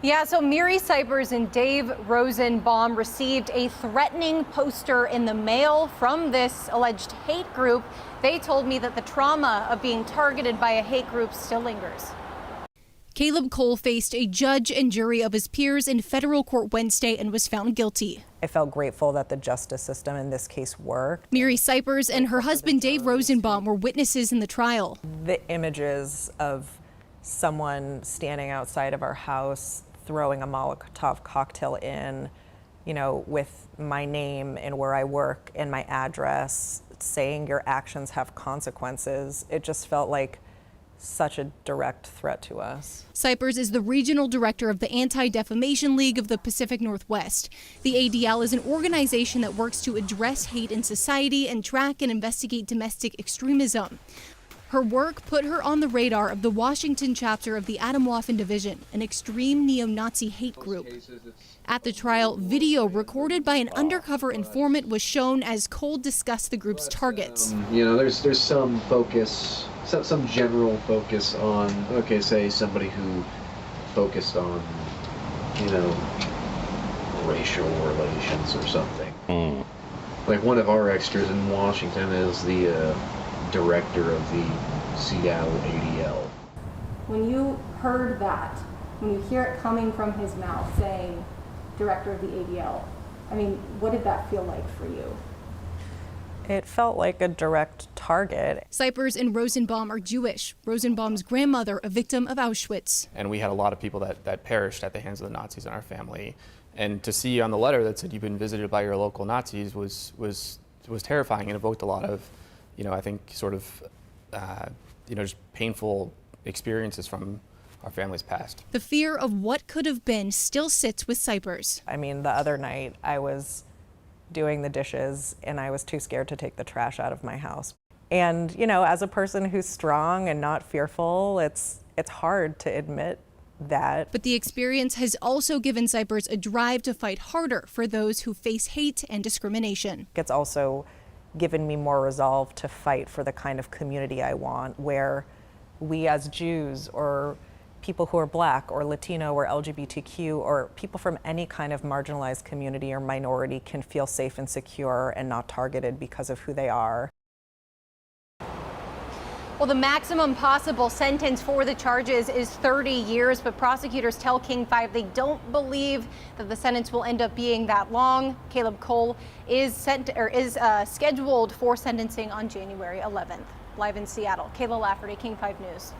Yeah, so Miri Cypers and Dave Rosenbaum received a threatening poster in the mail from this alleged hate group. They told me that the trauma of being targeted by a hate group still lingers. Kaleb Cole faced a judge and jury of his peers in federal court Wednesday and was found guilty. I felt grateful that the justice system in this case worked. Miri Cypers and her husband Dave Rosenbaum were witnesses in the trial. The images of someone standing outside of our house throwing a Molotov cocktail in, with my name and where I work and my address, saying your actions have consequences. It just felt like such a direct threat to us. Cypers is the regional director of the Anti-Defamation League of the Pacific Northwest. The ADL is an organization that works to address hate in society and track and investigate domestic extremism. Her work put her on the radar of the Washington chapter of the Atomwaffen division, an extreme neo-Nazi hate group. At the trial, video recorded by an undercover informant was shown as Cole discussed the group's targets. There's some focus, some general focus on, say somebody who focused on, racial relations or something. Like one of our extras in Washington is the director of the Seattle ADL. When you heard that, when you hear it coming from his mouth saying director of the ADL, what did that feel like for you? It felt like a direct target. Cypers and Rosenbaum are Jewish. Rosenbaum's grandmother, a victim of Auschwitz. And we had a lot of people that perished at the hands of the Nazis in our family. And to see on the letter that said you've been visited by your local Nazis was terrifying and evoked a lot of, I think sort of, just painful experiences from our family's past. The fear of what could have been still sits with Cypers. The other night I was doing the dishes and I was too scared to take the trash out of my house. And, as a person who's strong and not fearful, it's hard to admit that. But the experience has also given Cypers a drive to fight harder for those who face hate and discrimination. It's also given me more resolve to fight for the kind of community I want, where we as Jews or people who are Black or Latino or LGBTQ or people from any kind of marginalized community or minority can feel safe and secure and not targeted because of who they are. Well, the maximum possible sentence for the charges is 30 years, but prosecutors tell King 5 they don't believe that the sentence will end up being that long. Kaleb Cole is scheduled for sentencing on January 11th. Live in Seattle, Kayla Lafferty, King 5 News.